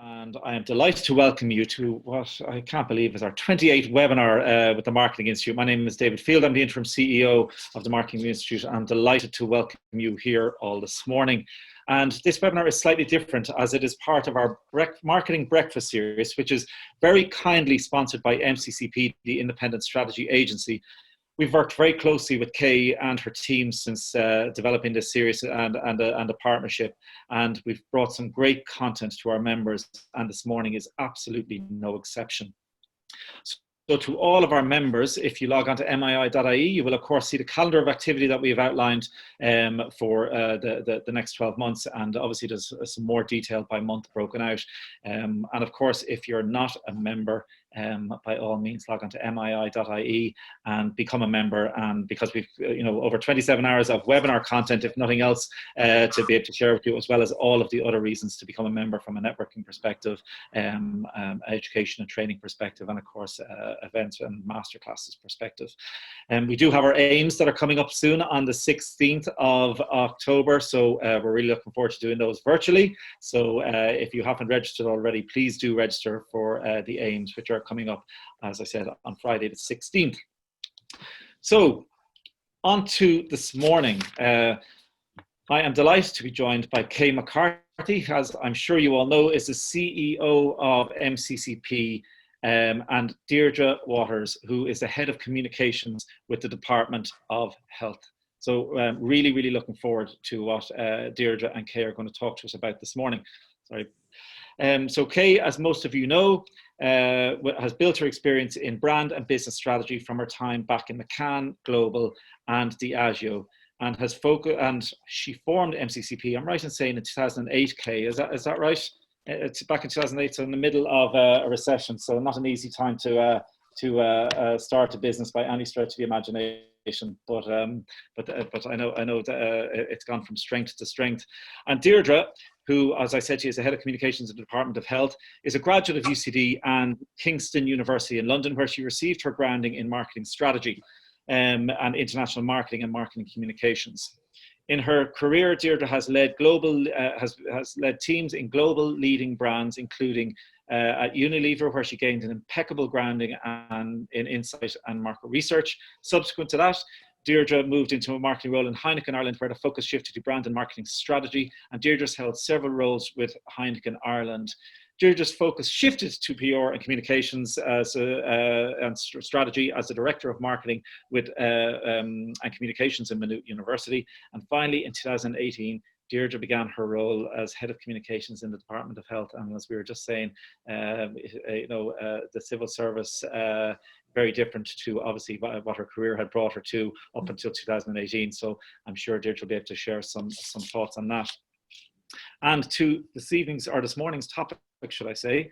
And I am delighted to welcome you to what I can't believe is our 28th webinar with the Marketing Institute. My name is David Field. I'm the interim CEO of the Marketing Institute. I'm delighted to welcome you here all this morning. And this webinar is slightly different as it is part of our Marketing Breakfast series, which is very kindly sponsored by MCCP, the Independent Strategy Agency. We've worked very closely with Kay and her team since developing this series and a partnership, and we've brought some great content to our members, and this morning is absolutely no exception. So to all of our members, if you log on to MII.ie, you will of course see the calendar of activity that we've outlined for the next 12 months, and obviously there's some more detail by month broken out. And of course, if you're not a member, by all means log on to MII.ie and become a member, and because we've over 27 hours of webinar content, if nothing else, to be able to share with you, as well as all of the other reasons to become a member from a networking perspective, education and training perspective, and of course events and masterclasses perspective. And we do have our aims that are coming up soon on the 16th of October, so we're really looking forward to doing those virtually. So if you haven't registered already, please do register for the aims, which are coming up, as I said, on Friday the 16th. So on to this morning. I am delighted to be joined by Kay McCarthy, as I'm sure you all know, is the CEO of MCCP, and Deirdre Waters, who is the head of communications with the Department of Health. So really, really looking forward to what Deirdre and Kay are going to talk to us about this morning. Sorry. So Kay, as most of you know, has built her experience in brand and business strategy from her time back in McCann Global and Diageo, and has focused. And she formed MCCP. I'm right in saying in 2008. Kay, is that right? It's back in 2008, so in the middle of a recession. So not an easy time to start a business by any stretch of the imagination. But I know that it's gone from strength to strength. And Deirdre, who, as I said, she is the head of communications at the Department of Health, is a graduate of UCD and Kingston University in London, where she received her grounding in marketing strategy and international marketing and marketing communications. In her career, Deirdre has led has led teams in global leading brands, including at Unilever, where she gained an impeccable grounding in insight and market research. Subsequent to that, Deirdre moved into a marketing role in Heineken Ireland, where the focus shifted to brand and marketing strategy, and Deirdre's held several roles with Heineken Ireland. Deirdre's focus shifted to PR and communications and strategy as the Director of Marketing and Communications in Maynooth University. And finally, in 2018, Deirdre began her role as Head of Communications in the Department of Health. And as we were just saying, the civil service, very different to obviously what her career had brought her to up until 2018. So I'm sure Deirdre will be able to share some thoughts on that. And to this morning's topic, should I say,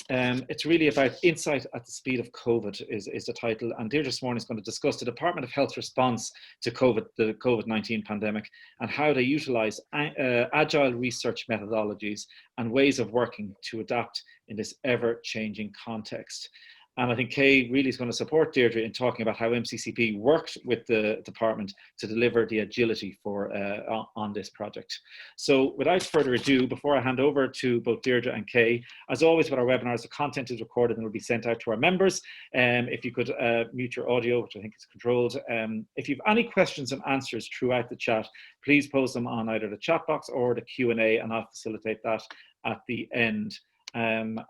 it's really about insight at the speed of COVID is the title. And Deirdre this morning is going to discuss the Department of Health response to the COVID-19 pandemic and how they utilize agile research methodologies and ways of working to adapt in this ever-changing context. And I think Kay really is going to support Deirdre in talking about how MCCP worked with the department to deliver the agility on this project. So without further ado, before I hand over to both Deirdre and Kay, as always with our webinars, the content is recorded and will be sent out to our members. If you could mute your audio, which I think is controlled. If you have any questions and answers throughout the chat, please post them on either the chat box or the Q&A, and I'll facilitate that at the end. And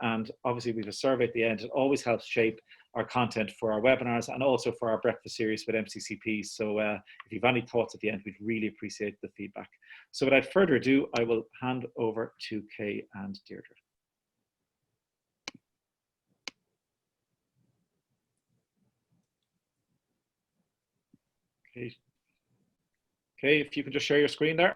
obviously we have a survey at the end. It always helps shape our content for our webinars and also for our breakfast series with MCCP. So if you have any thoughts at the end, we'd really appreciate the feedback. So without further ado, I will hand over to Kay and Deirdre. Kay, if you can just share your screen there.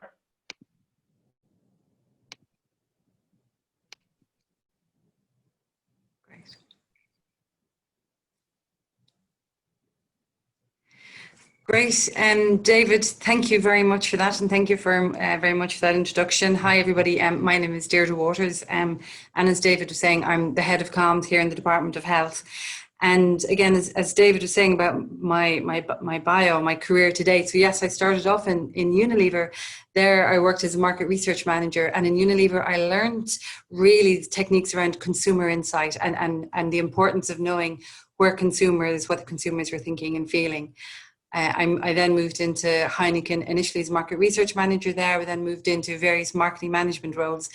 Great. David, thank you very much for that, and thank you for very much for that introduction. Hi, everybody. My name is Deirdre Waters, and as David was saying, I'm the head of comms here in the Department of Health. And again, as David was saying about my bio, my career to date. So yes, I started off in Unilever. There I worked as a market research manager, and in Unilever I learned really the techniques around consumer insight and the importance of knowing what the consumers were thinking and feeling. I then moved into Heineken, initially as market research manager there, but then moved into various marketing management roles.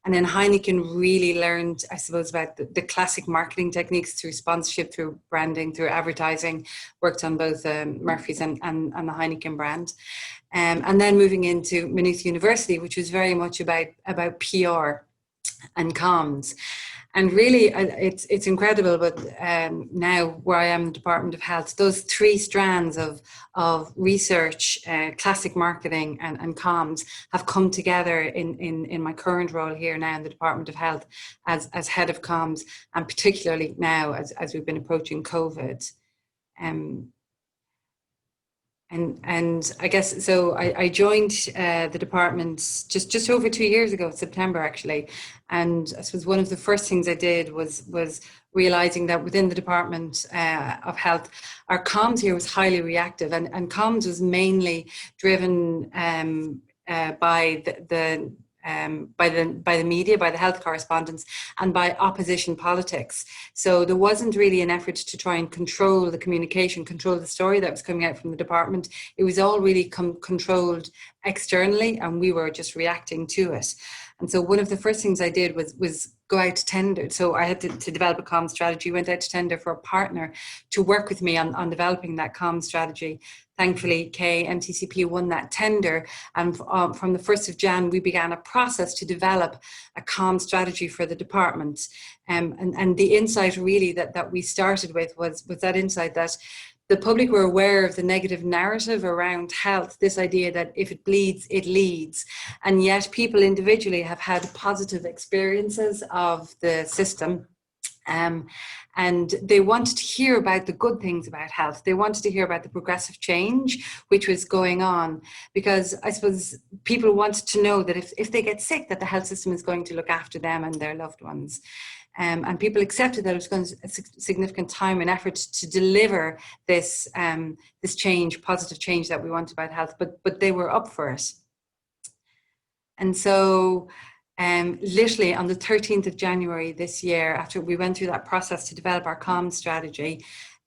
And then Heineken really learned, I suppose, about the classic marketing techniques through sponsorship, through branding, through advertising, worked on both Murphy's and the Heineken brand. And then moving into Maynooth University, which was very much about PR and comms. And really, it's incredible, but now where I am in the Department of Health, those three strands of research, classic marketing and comms have come together in my current role here now in the Department of Health as head of comms, and particularly now as we've been approaching COVID. And I guess, so I joined the department just over 2 years ago, September actually. And I suppose one of the first things I did was realizing that within the Department of Health, our comms here was highly reactive, and comms was mainly driven by the media, by the health correspondents, and by opposition politics. So there wasn't really an effort to try and control the communication, control the story that was coming out from the department. It was all really controlled externally, and we were just reacting to it. And so one of the first things I did was go out to tender. So I had to develop a comms strategy, went out to tender for a partner to work with me on developing that comms strategy. Thankfully, MTCP won that tender, and from the 1st of Jan, we began a process to develop a comms strategy for the department. And the insight really that we started with was that insight that the public were aware of the negative narrative around health, this idea that if it bleeds, it leads. And yet people individually have had positive experiences of the system. And they wanted to hear about the good things about health. They wanted to hear about the progressive change which was going on, because I suppose people wanted to know that if they get sick, that the health system is going to look after them and their loved ones. And people accepted that it was going to take significant time and effort to deliver this change, positive change that we want about health, but they were up for it. And so literally on the 13th of January this year, after we went through that process to develop our comms strategy,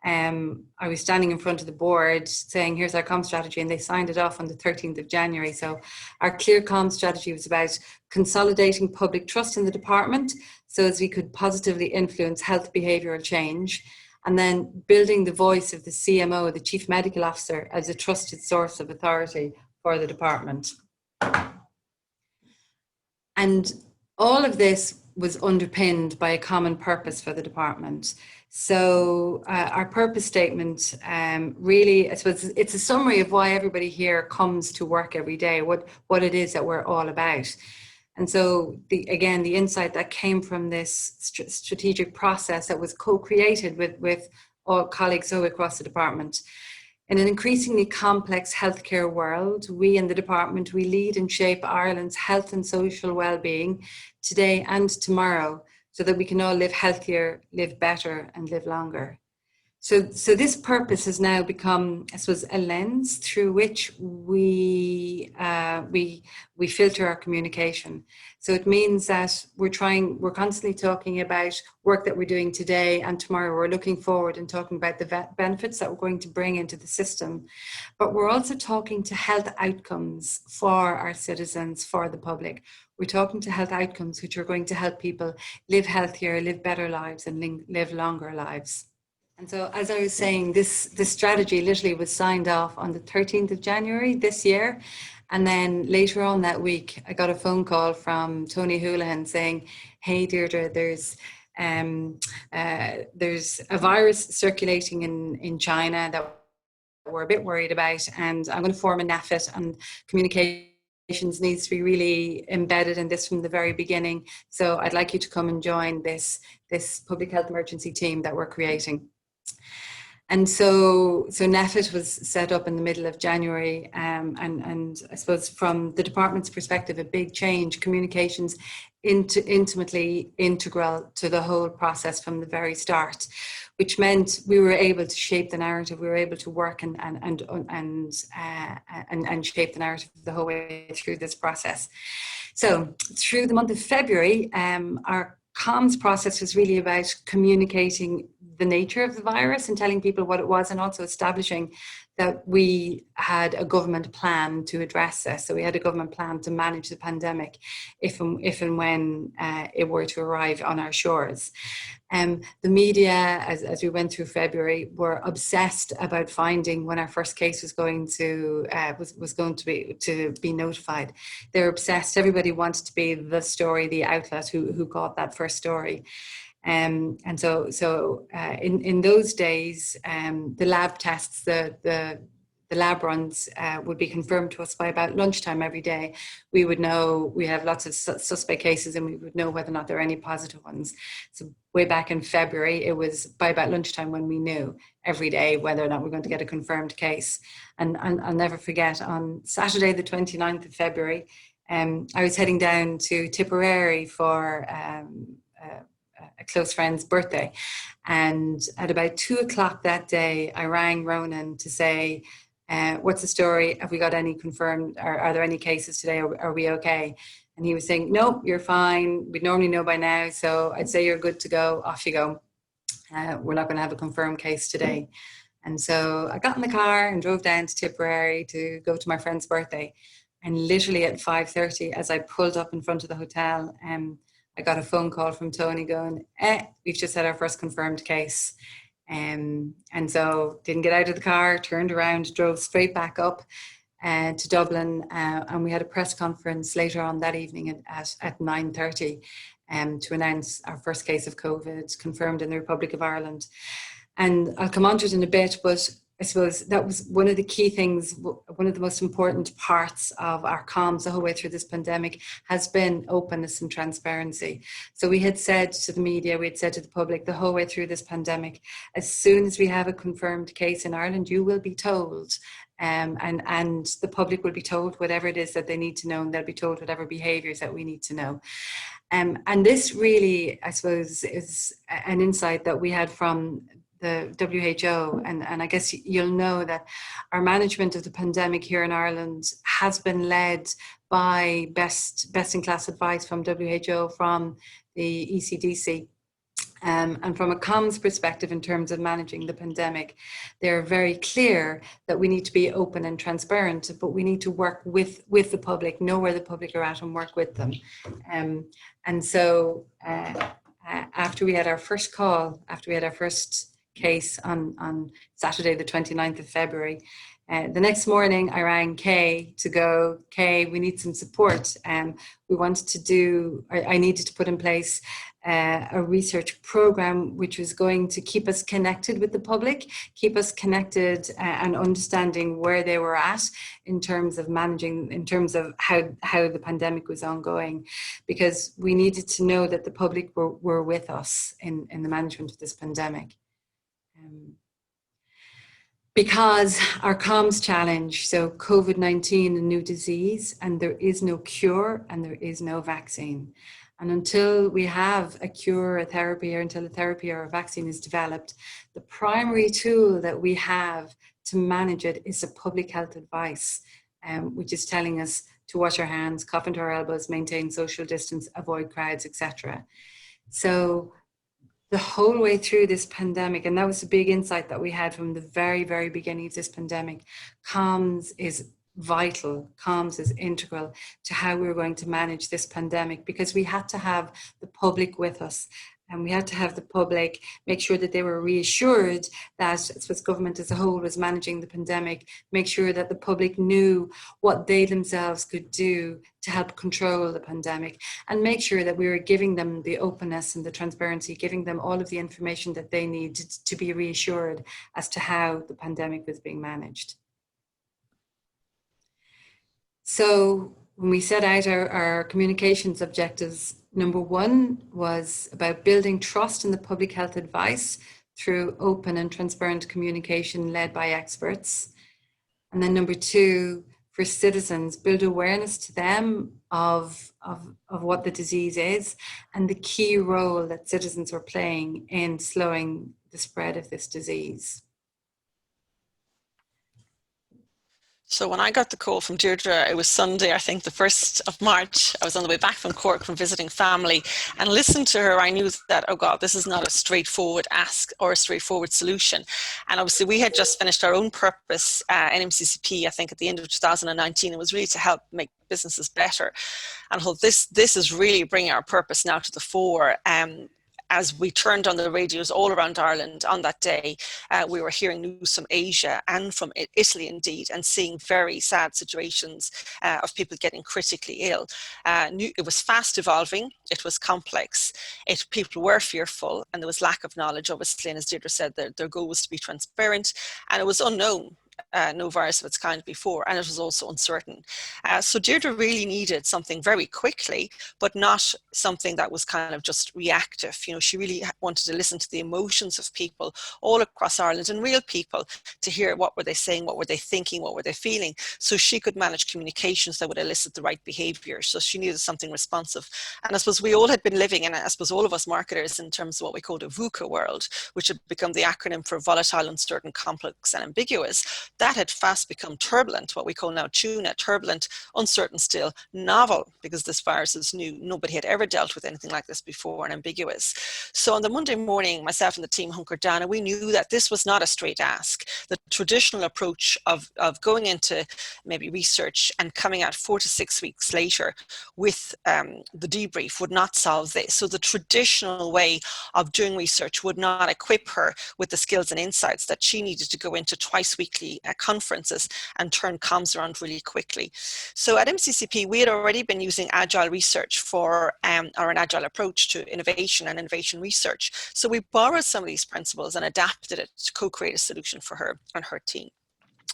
I was standing in front of the board saying, here's our comms strategy, and they signed it off on the 13th of January. So our clear comms strategy was about consolidating public trust in the department so as we could positively influence health behavioural change, and then building the voice of the CMO, the Chief Medical Officer, as a trusted source of authority for the department. And all of this was underpinned by a common purpose for the department. So our purpose statement really, I suppose, it's a summary of why everybody here comes to work every day, what it is that we're all about. And so, again, the insight that came from this strategic process that was co-created with all colleagues all across the department. In an increasingly complex healthcare world, we in the department, we lead and shape Ireland's health and social well-being today and tomorrow, so that we can all live healthier, live better, and live longer. So this purpose has now become, I suppose, a lens through which we filter our communication. So it means that we're constantly talking about work that we're doing today and tomorrow. We're looking forward and talking about the benefits that we're going to bring into the system. But we're also talking to health outcomes for our citizens, for the public. We're talking to health outcomes which are going to help people live healthier, live better lives, and live longer lives. And so, as I was saying, this strategy literally was signed off on the 13th of January this year. And then later on that week, I got a phone call from Tony Houlihan saying, hey, Deirdre, there's a virus circulating in China that we're a bit worried about, and I'm going to form a NAFIT, and communications needs to be really embedded in this from the very beginning. So I'd like you to come and join this public health emergency team that we're creating. And so NEFIT was set up in the middle of January, and I suppose from the department's perspective, a big change. Communications intimately integral to the whole process from the very start, which meant we were able to shape the narrative. We were able to work and shape the narrative the whole way through this process. So through the month of February, our comms process was really about communicating the nature of the virus and telling people what it was, and also establishing that we had a government plan to address this. So we had a government plan to manage the pandemic if and when it were to arrive on our shores. The media, as we went through February, were obsessed about finding when our first case was going to be notified. They're obsessed. Everybody wanted to be the story, the outlet who got that first story. And so in those days, the lab tests, the lab runs would be confirmed to us by about lunchtime every day. We would know we have lots of suspect cases, and we would know whether or not there are any positive ones. So way back in February, it was by about lunchtime when we knew every day whether or not we're going to get a confirmed case. And I'll never forget, on Saturday, the 29th of February, I was heading down to Tipperary for a close friend's birthday. And at about 2:00 that day, I rang Ronan to say, what's the story? Have we got any confirmed? Are there any cases today? Are we okay? And he was saying, nope, you're fine. We'd normally know by now. So I'd say you're good to go. Off you go. We're not going to have a confirmed case today. And so I got in the car and drove down to Tipperary to go to my friend's birthday. And literally at 5:30, as I pulled up in front of the hotel, I got a phone call from Tony going, we've just had our first confirmed case. And so didn't get out of the car, turned around, drove straight back up to Dublin. And we had a press conference later on that evening at 9:30 to announce our first case of COVID confirmed in the Republic of Ireland. And I'll come on to it in a bit, but I suppose that was one of the key things, one of the most important parts of our comms the whole way through this pandemic has been openness and transparency. So we had said to the media, we had said to the public the whole way through this pandemic, as soon as we have a confirmed case in Ireland, you will be told. And the public will be told whatever it is that they need to know, and they'll be told whatever behaviours that we need to know. And this really, I suppose, is an insight that we had from the WHO, and I guess you'll know that our management of the pandemic here in Ireland has been led by best in class advice from WHO, from the ECDC. And from a comms perspective, in terms of managing the pandemic, they're very clear that we need to be open and transparent, but we need to work with the public, know where the public are at and work with them. And so after we had our first call, after we had our first case on Saturday, the 29th of February, the next morning I rang Kay to go, Kay, we need some support. We wanted to do, I needed to put in place a research program which was going to keep us connected with the public, keep us connected and understanding where they were at in terms of managing, in terms of how the pandemic was ongoing, because we needed to know that the public were with us in the management of this pandemic. Because our comms challenge, so COVID-19, a new disease, and there is no cure and there is no vaccine. And until we have a cure, a therapy, or until a therapy or a vaccine is developed, the primary tool that we have to manage it is a public health advice, which is telling us to wash our hands, cough into our elbows, maintain social distance, avoid crowds, etc. So the whole way through this pandemic, and that was a big insight that we had from the very, very beginning of this pandemic, comms is vital, comms is integral to how we were going to manage this pandemic, because we had to have the public with us. And we had to have the public make sure that they were reassured that, as government as a whole was managing the pandemic, make sure that the public knew what they themselves could do to help control the pandemic, and make sure that we were giving them the openness and the transparency, giving them all of the information that they needed to be reassured as to how the pandemic was being managed. So when we set out our communications objectives, number one was about building trust in the public health advice through open and transparent communication led by experts. And then number two, for citizens, build awareness to them of what the disease is and the key role that citizens are playing in slowing the spread of this disease. So when I got the call from Deirdre, it was Sunday, I think the 1st of March. I was on the way back from Cork from visiting family, and listening to her, I knew that, oh God, this is not a straightforward ask or a straightforward solution. And obviously we had just finished our own purpose in MCCP, I think at the end of 2019. It was really to help make businesses better. And I thought this is really bringing our purpose now to the fore. As we turned on the radios all around Ireland on that day, we were hearing news from Asia and from Italy indeed, and seeing very sad situations of people getting critically ill. It was fast evolving, it was complex, people were fearful, and there was lack of knowledge, obviously, and as Deirdre said, their goal was to be transparent, and it was unknown. No virus of its kind before, and it was also uncertain. So Deirdre really needed something very quickly, but not something that was kind of just reactive. You know, she really wanted to listen to the emotions of people all across Ireland, and real people, to hear what were they saying, what were they thinking, what were they feeling, so she could manage communications that would elicit the right behaviour. So she needed something responsive. And I suppose we all had been living in, I suppose all of us marketers, in terms of what we call the VUCA world, which had become the acronym for volatile, uncertain, complex and ambiguous. That had fast become turbulent, what we call now tuna, turbulent, uncertain still, novel, because this virus is new. Nobody had ever dealt with anything like this before, and ambiguous. So on the Monday morning, myself and the team hunkered down, and we knew that this was not a straight ask. The traditional approach of going into maybe research and coming out 4 to 6 weeks later with the debrief would not solve this. So the traditional way of doing research would not equip her with the skills and insights that she needed to go into twice weekly conferences and turn comms around really quickly. So at MCCP, we had already been using agile research for or an agile approach to innovation and innovation research. So we borrowed some of these principles and adapted it to co-create a solution for her and her team.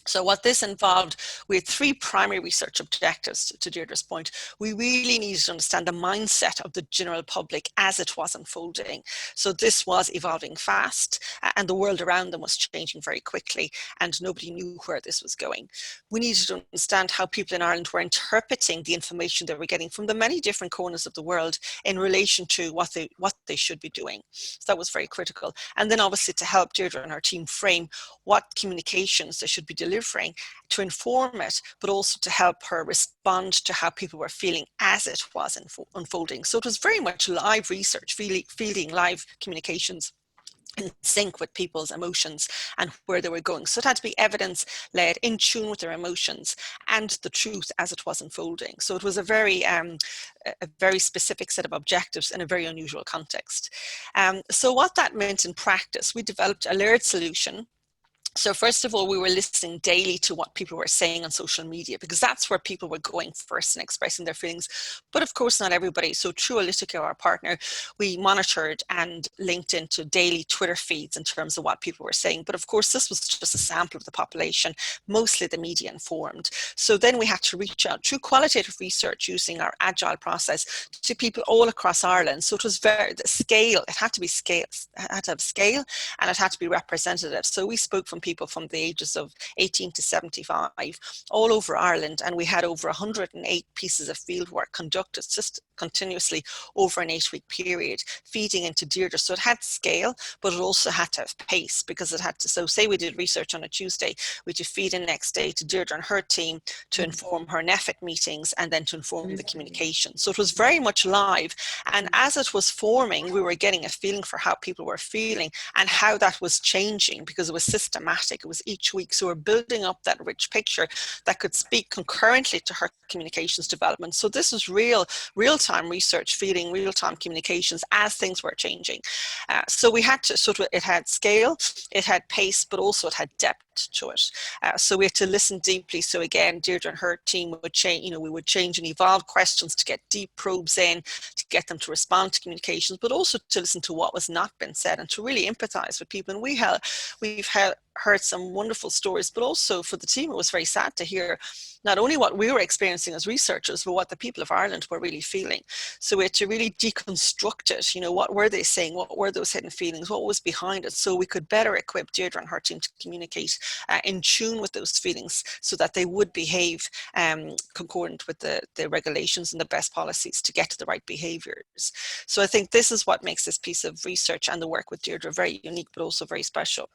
So what this involved, we had 3 primary research objectives, to Deirdre's point. We really needed to understand the mindset of the general public as it was unfolding. So this was evolving fast, and the world around them was changing very quickly, and nobody knew where this was going. We needed to understand how people in Ireland were interpreting the information they were getting from the many different corners of the world in relation to what they should be doing. So that was very critical. And then obviously to help Deirdre and her team frame what communications they should be delivering to inform it, but also to help her respond to how people were feeling as it was unfolding. So it was very much live research, fielding live communications in sync with people's emotions and where they were going. So it had to be evidence-led, in tune with their emotions and the truth as it was unfolding. So it was a very specific set of objectives in a very unusual context. So what that meant in practice, we developed a layered solution. So first of all, we were listening daily to what people were saying on social media, because that's where people were going first and expressing their feelings. But of course, not everybody. So through Alytica, our partner, we monitored and linked into daily Twitter feeds in terms of what people were saying. But of course, this was just a sample of the population, mostly the media informed. So then we had to reach out through qualitative research using our agile process to people all across Ireland. So it was very scale. It had to be scale. It had to have scale, and it had to be representative. So we spoke from people from the ages of 18 to 75 all over Ireland, and we had over 108 pieces of fieldwork conducted just continuously over an 8-week period, feeding into Deirdre. So it had scale, but it also had to have pace, because it had to, so say we did research on a Tuesday, we had to feed in next day to Deirdre and her team to inform her NEFIT meetings and then to inform the communication. So it was very much live, and as it was forming, we were getting a feeling for how people were feeling and how that was changing, because it was systematic. It was each week. So we're building up that rich picture that could speak concurrently to her communications development. So this was real-time research, feeding real-time communications as things were changing. So we had to it had scale, it had pace, but also it had depth. to it. So we had to listen deeply. So again, Deirdre and her team would change, you know, we would change and evolve questions to get deep probes in, to get them to respond to communications, but also to listen to what was not been said and to really empathize with people. And we've heard some wonderful stories, but also for the team, it was very sad to hear not only what we were experiencing as researchers, but what the people of Ireland were really feeling. So we had to really deconstruct it. You know, what were they saying? What were those hidden feelings? What was behind it? So we could better equip Deirdre and her team to communicate in tune with those feelings so that they would behave concordant with the regulations and the best policies to get to the right behaviors. So I think this is what makes this piece of research and the work with Deirdre very unique, but also very special.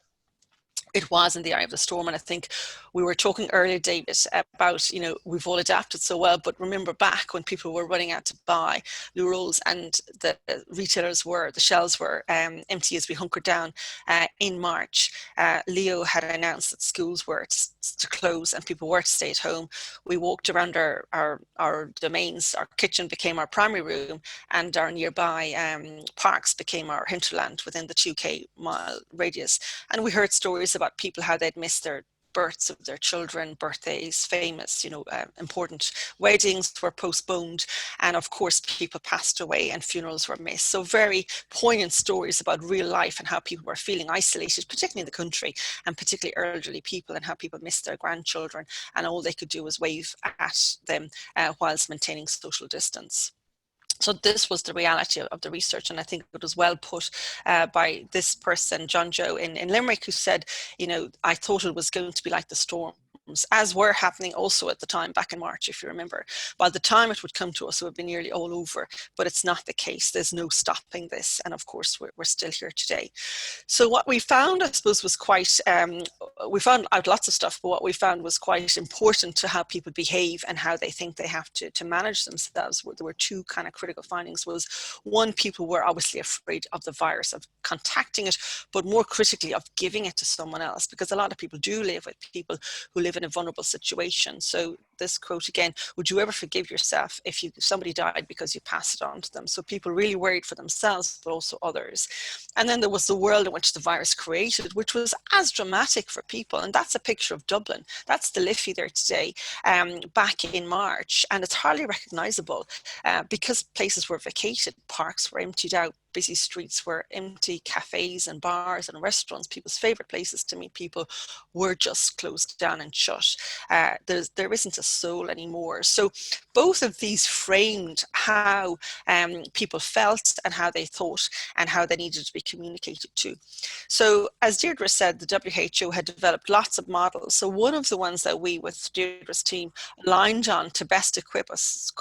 It was in the eye of the storm. And I think we were talking earlier, David, about, you know, we've all adapted so well, but remember back when people were running out to buy loo rolls and the the shelves were empty as we hunkered down in March. Leo had announced that schools were to close and people were to stay at home. We walked around our domains. Our kitchen became our primary room, and our nearby parks became our hinterland within the 2K mile radius. And we heard stories about people, how they'd missed their births of their children, birthdays, famous, you know, important weddings were postponed. And of course, people passed away and funerals were missed. So very poignant stories about real life and how people were feeling isolated, particularly in the country, and particularly elderly people, and how people missed their grandchildren. And all they could do was wave at them whilst maintaining social distance. So this was the reality of the research, and I think it was well put by this person, John Joe in Limerick, who said, you know, I thought it was going to be like the storms, as were happening also at the time back in March, if you remember. By the time it would come to us, it would be nearly all over, but it's not the case. There's no stopping this, and of course we're still here today. So what we found, I suppose, was quite, we found out lots of stuff, but what we found was quite important to how people behave and how they think they have to manage themselves. There were two kind of critical findings. Was one, people were obviously afraid of the virus, of contacting it, but more critically of giving it to someone else, because a lot of people do live with people who live in a vulnerable situation. So this quote again, would you ever forgive yourself if somebody died because you passed it on to them? So people really worried for themselves, but also others. And then there was the world in which the virus created, which was as dramatic for people. And that's a picture of Dublin. That's the Liffey there today, back in March. And it's hardly recognizable because places were vacated, parks were emptied out, busy streets were empty, cafes and bars and restaurants, people's favorite places to meet people, were just closed down and shut. There isn't a soul anymore. So both of these framed how people felt and how they thought and how they needed to be communicated to. So as Deirdre said, the WHO had developed lots of models. So one of the ones that we, with Deirdre's team, aligned on to best equip us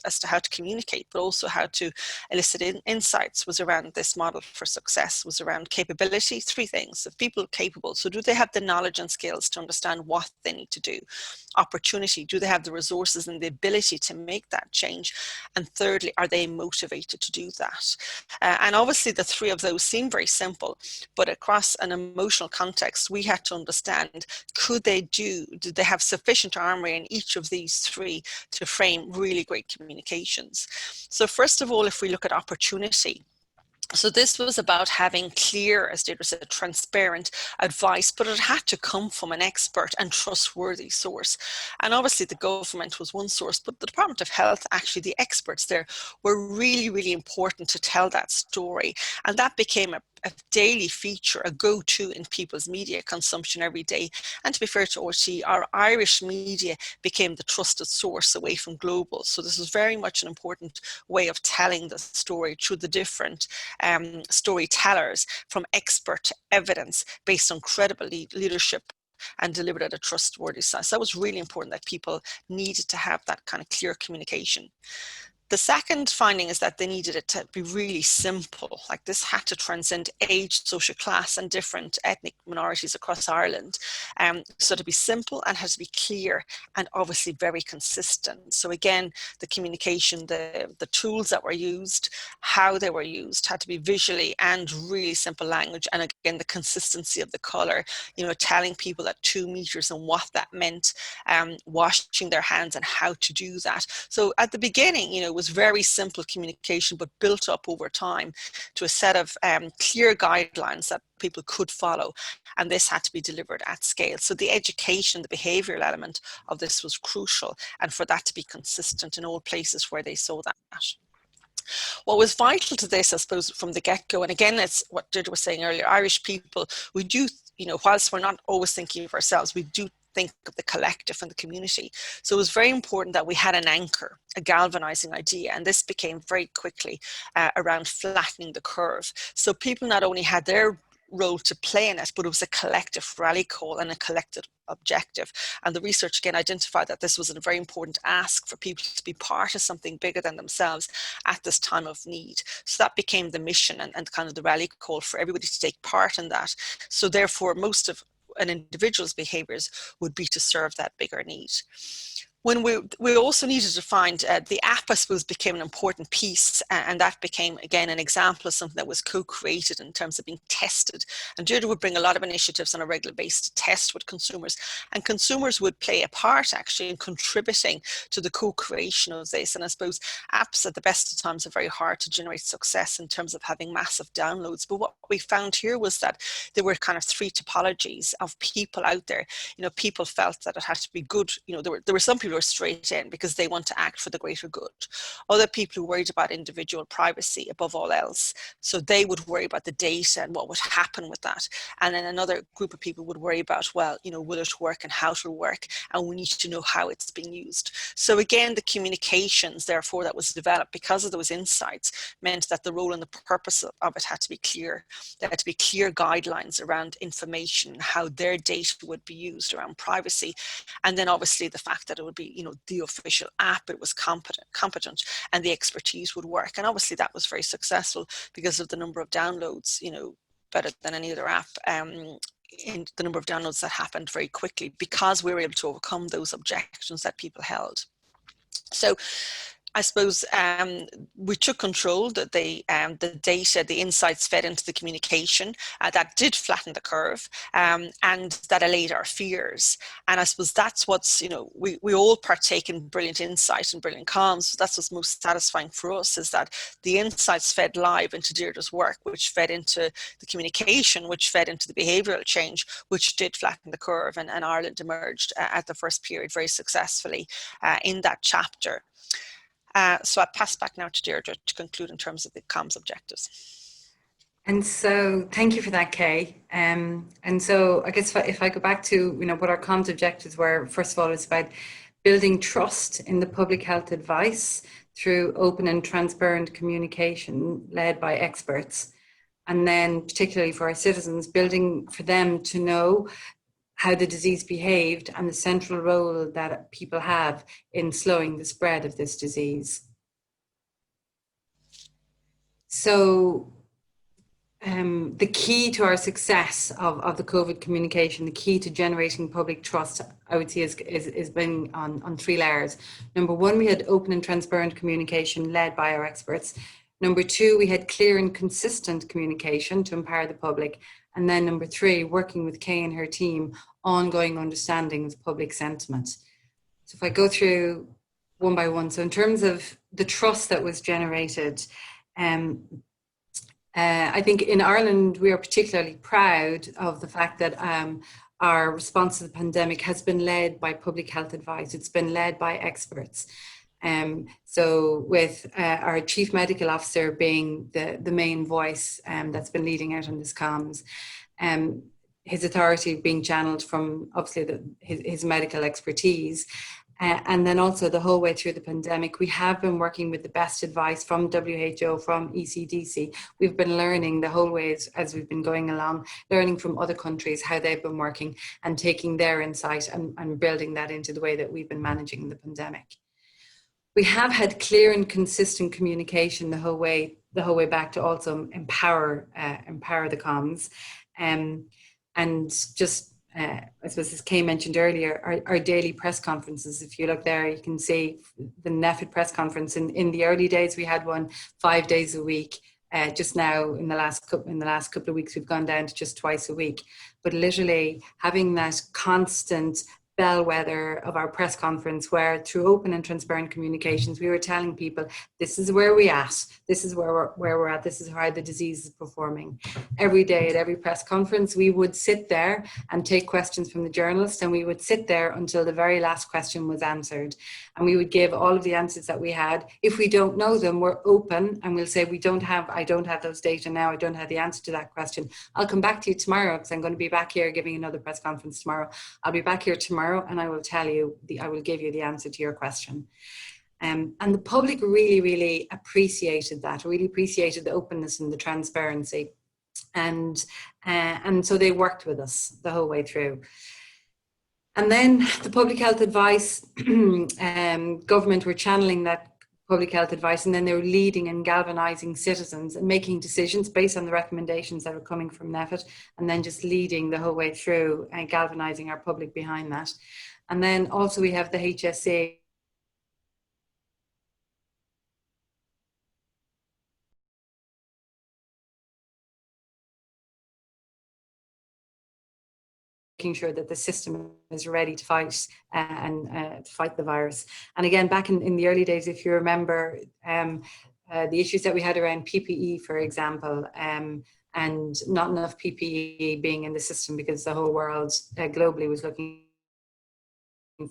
as to how to communicate, but also how to elicit insights, was around this model for success, was around capability. Three things: of people capable. So do they have the knowledge and skills to understand what they need to do? Opportunity. Do they have the resources and the ability to make that change? And thirdly, are they motivated to do that? And obviously the three of those seem very simple, but across an emotional context, we had to understand, did they have sufficient armory in each of these three to frame really great communications? So first of all, if we look at opportunity, so this was about having clear, as Deirdre said, transparent advice, but it had to come from an expert and trustworthy source. And obviously the government was one source, but the Department of Health, actually the experts there, were really, really important to tell that story. And that became a daily feature, a go-to in people's media consumption every day. And to be fair to RT, our Irish media became the trusted source away from global. So this was very much an important way of telling the story through the different storytellers, from expert to evidence, based on credible leadership and delivered at a trustworthy size. So that was really important, that people needed to have that kind of clear communication. The second finding is that they needed it to be really simple. Like, this had to transcend age, social class, and different ethnic minorities across Ireland. So to be simple and had to be clear and obviously very consistent. So again, the communication, the tools that were used, how they were used, had to be visually and really simple language. And again, the consistency of the color, telling people that 2 meters and what that meant, washing their hands and how to do that. So at the beginning, was very simple communication, but built up over time to a set of clear guidelines that people could follow. And this had to be delivered at scale. So the education, the behavioral element of this was crucial, and for that to be consistent in all places where they saw that. What was vital to this, I suppose, from the get-go, and again, it's what Deirdre was saying earlier, Irish people, we do, whilst we're not always thinking of ourselves, we do think of the collective and the community. So it was very important that we had an anchor, a galvanizing idea, and this became very quickly around flattening the curve. So people not only had their role to play in it, but it was a collective rally call and a collective objective. And the research again identified that this was a very important ask for people to be part of something bigger than themselves at this time of need. So that became the mission and kind of the rally call for everybody to take part in that. So therefore, most of an individual's behaviors would be to serve that bigger need. When we also needed to find, the app, I suppose, became an important piece, and that became, again, an example of something that was co-created in terms of being tested. And Deirdre would bring a lot of initiatives on a regular basis to test with consumers, and consumers would play a part, actually, in contributing to the co-creation of this. And I suppose apps at the best of times are very hard to generate success in terms of having massive downloads. But what we found here was that there were kind of three typologies of people out there. People felt that it had to be good. There were some people straight in because they want to act for the greater good. Other people who worried about individual privacy above all else, so they would worry about the data and what would happen with that. And then another group of people would worry about, well, will it work and how it will work, and we need to know how it's being used. So again, the communications, therefore, that was developed because of those insights meant that the role and the purpose of it had to be clear. There had to be clear guidelines around information, how their data would be used around privacy, and then obviously the fact that it would be the official app, it was competent, and the expertise would work. And obviously that was very successful because of the number of downloads, better than any other app, in the number of downloads that happened very quickly because we were able to overcome those objections that people held. So I suppose we took control, that the data, the insights fed into the communication that did flatten the curve, and that allayed our fears. And I suppose that's what's, we all partake in brilliant insight and brilliant comms. So that's what's most satisfying for us, is that the insights fed live into Deirdre's work, which fed into the communication, which fed into the behavioural change, which did flatten the curve. And Ireland emerged at the first period very successfully in that chapter. So I pass back now to Deirdre to conclude in terms of the comms objectives. And so thank you for that, Kay. And so I guess if I go back to, what our comms objectives were, first of all, it's about building trust in the public health advice through open and transparent communication led by experts. And then particularly for our citizens, building for them to know how the disease behaved and the central role that people have in slowing the spread of this disease. So the key to our success of the COVID communication, the key to generating public trust, I would say is been on three layers. Number one, we had open and transparent communication led by our experts. Number two, we had clear and consistent communication to empower the public. And then number three, working with Kay and her team, ongoing understanding of public sentiment. So if I go through one by one, so in terms of the trust that was generated, I think in Ireland, we are particularly proud of the fact that our response to the pandemic has been led by public health advice. It's been led by experts. So with our Chief Medical Officer being the main voice that's been leading out on this comms, his authority being channeled from obviously his medical expertise. And then also the whole way through the pandemic, we have been working with the best advice from WHO, from ECDC. We've been learning the whole way as we've been going along, learning from other countries how they've been working and taking their insight and building that into the way that we've been managing the pandemic. We have had clear and consistent communication the whole way back to also empower the comms, and just I suppose as Kay mentioned earlier, our daily press conferences. If you look there, you can see the NPHET press conference. In the early days, we had one 5 days a week. Just now, in the last couple of weeks, we've gone down to just twice a week. But literally having that constant bellwether of our press conference, where through open and transparent communications, we were telling people, this is where we're at, this is where we're at, this is how the disease is performing. Every day at every press conference, we would sit there and take questions from the journalists, and we would sit there until the very last question was answered. And we would give all of the answers that we had. If we don't know them, we're open and we'll say, I don't have those data now, I don't have the answer to that question. I'll come back to you tomorrow, because I'm going to be back here giving another press conference tomorrow. I'll be back here tomorrow and I will tell you, I will give you the answer to your question. And the public really, really appreciated that, really appreciated the openness and the transparency. And so they worked with us the whole way through. And then the public health advice, government were channeling that public health advice, and then they were leading and galvanizing citizens and making decisions based on the recommendations that were coming from NPHET, and then just leading the whole way through and galvanizing our public behind that. And then also we have the HSE, making sure that the system is ready to fight to fight the virus. And again, back in the early days, if you remember, the issues that we had around PPE, for example, and not enough PPE being in the system because the whole world globally was looking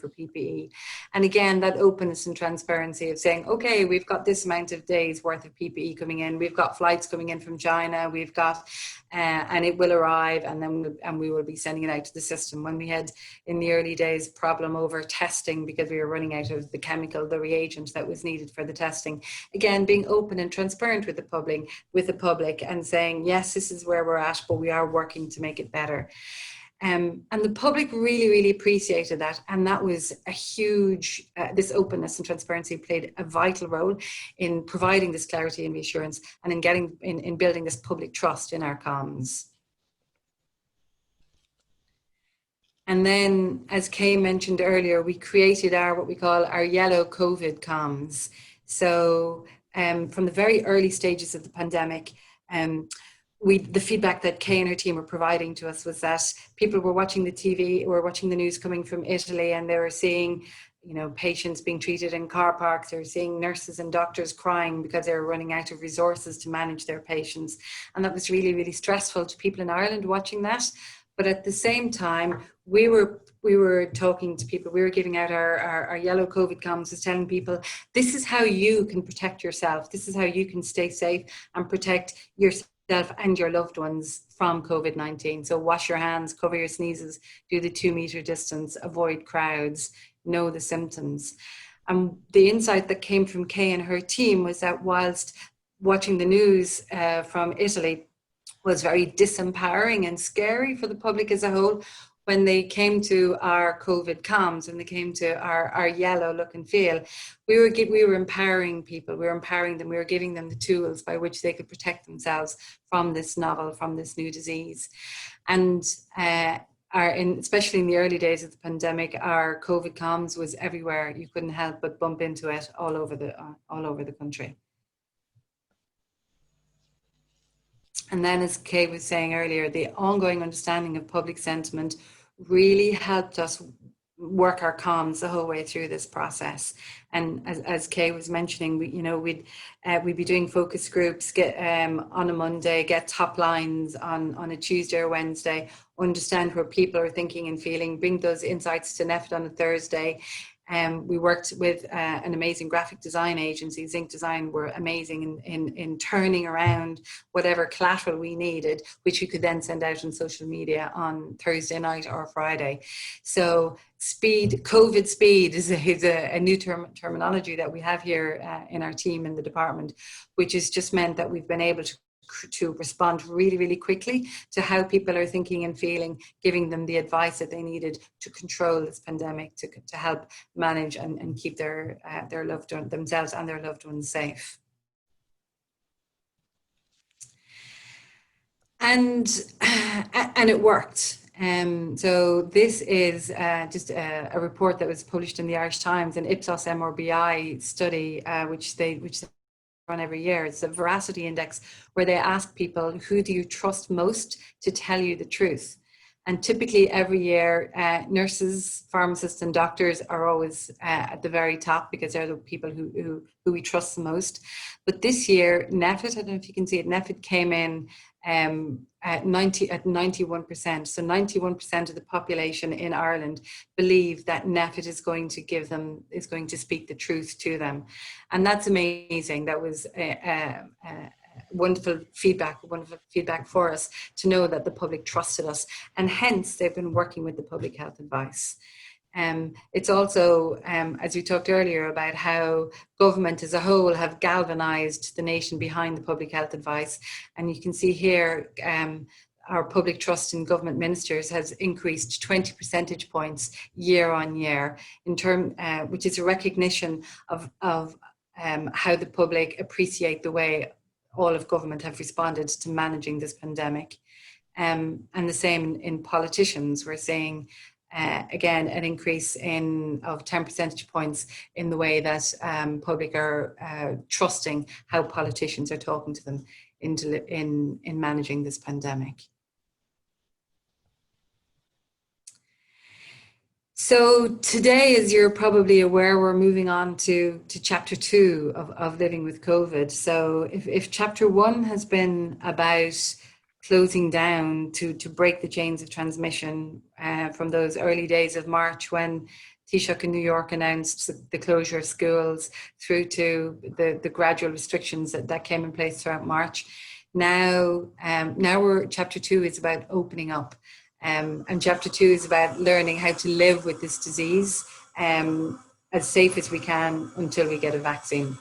for PPE. And again, that openness and transparency of saying, okay, we've got this amount of days worth of PPE coming in, we've got flights coming in from China, we've got, and it will arrive, and then we will be sending it out to the system. When we had in the early days problem over testing because we were running out of the chemical, the reagent that was needed for the testing. Again, being open and transparent with the public and saying, yes, this is where we're at, but we are working to make it better. And the public really, really appreciated that. And that was a huge, this openness and transparency played a vital role in providing this clarity and reassurance, and in building this public trust in our comms. And then, as Kay mentioned earlier, we created what we call our yellow COVID comms. So from the very early stages of the pandemic, the feedback that Kay and her team were providing to us was that people were watching the TV or watching the news coming from Italy, and they were seeing, patients being treated in car parks. They were seeing nurses and doctors crying because they were running out of resources to manage their patients. And that was really, really stressful to people in Ireland watching that. But at the same time, we were talking to people, we were giving out our yellow COVID comms, was telling people, this is how you can protect yourself. This is how you can stay safe and protect yourself and your loved ones from COVID-19. So wash your hands, cover your sneezes, do the 2-meter distance, avoid crowds, know the symptoms. And the insight that came from Kay and her team was that whilst watching the news from Italy was very disempowering and scary for the public as a whole, when they came to our COVID comms, when they came to our yellow look and feel, we were empowering people, we were empowering them, we were giving them the tools by which they could protect themselves from this from this new disease. And especially in the early days of the pandemic, our COVID comms was everywhere. You couldn't help but bump into it all over the country. And then, as Kay was saying earlier, the ongoing understanding of public sentiment really helped us work our comms the whole way through this process. And as Kay was mentioning, we'd be doing focus groups, on a Monday, get top lines on a Tuesday or Wednesday, understand where people are thinking and feeling, bring those insights to NPHET on a Thursday. We worked with an amazing graphic design agency. Zinc Design were amazing in turning around whatever collateral we needed, which we could then send out on social media on Thursday night or Friday. So COVID speed is a new terminology that we have here in our team in the department, which has just meant that we've been able to respond really, really quickly to how people are thinking and feeling, giving them the advice that they needed to control this pandemic, to help manage and keep their loved ones, themselves and their loved ones safe. And it worked. So this is just a report that was published in the Irish Times, an Ipsos MRBI study, which they run every year. It's a veracity index where they ask people, who do you trust most to tell you the truth? And typically every year, nurses, pharmacists and doctors are always at the very top because they're the people who we trust the most. But this year, NPHET, I don't know if you can see it, NPHET came in at 91%. So 91% of the population in Ireland believe that NPHET is going to speak the truth to them. And that's amazing. That was wonderful feedback for us to know that the public trusted us, and hence they've been working with the public health advice. It's also, as we talked earlier, about how government as a whole have galvanised the nation behind the public health advice. And you can see here, our public trust in government ministers has increased 20 percentage points year on year, which is a recognition of how the public appreciate the way all of government have responded to managing this pandemic. And the same in politicians. We're seeing, again, an increase of 10 percentage points in the way that public are trusting how politicians are talking to them in managing this pandemic. So today, as you're probably aware, we're moving on to chapter 2 of living with COVID. So if chapter 1 has been about closing down to break the chains of transmission from those early days of March when Taoiseach in New York announced the closure of schools, through to the gradual restrictions that came in place throughout March. Now chapter 2 is about opening up. And chapter 2 is about learning how to live with this disease as safe as we can until we get a vaccine.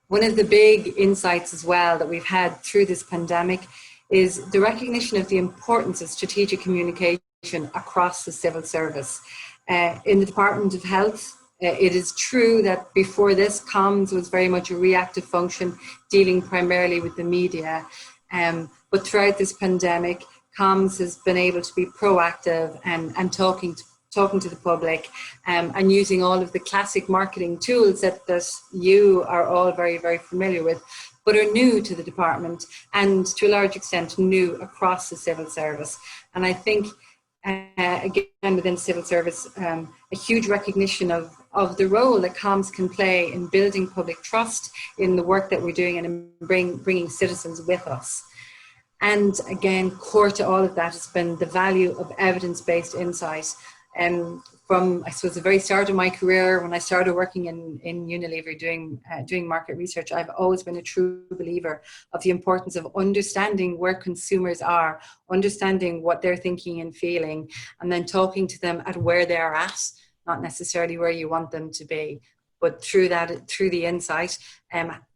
One of the big insights as well that we've had through this pandemic is the recognition of the importance of strategic communication across the civil service. In the Department of Health, it is true that before this, comms was very much a reactive function, dealing primarily with the media. But throughout this pandemic, comms has been able to be proactive and talking to the public and using all of the classic marketing tools that you are all very, very familiar with, but are new to the department and to a large extent new across the civil service. And I think, again, within civil service, a huge recognition of the role that comms can play in building public trust in the work that we're doing and in bringing citizens with us. And again, core to all of that has been the value of evidence-based insight. From, I suppose, the very start of my career, when I started working in Unilever doing market research, I've always been a true believer of the importance of understanding where consumers are, understanding what they're thinking and feeling, and then talking to them at where they're at, not necessarily where you want them to be. But through the insight,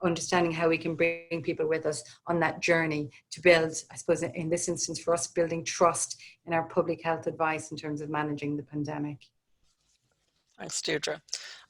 understanding how we can bring people with us on that journey to build, I suppose in this instance for us, building trust in our public health advice in terms of managing the pandemic. Thanks, Deirdre.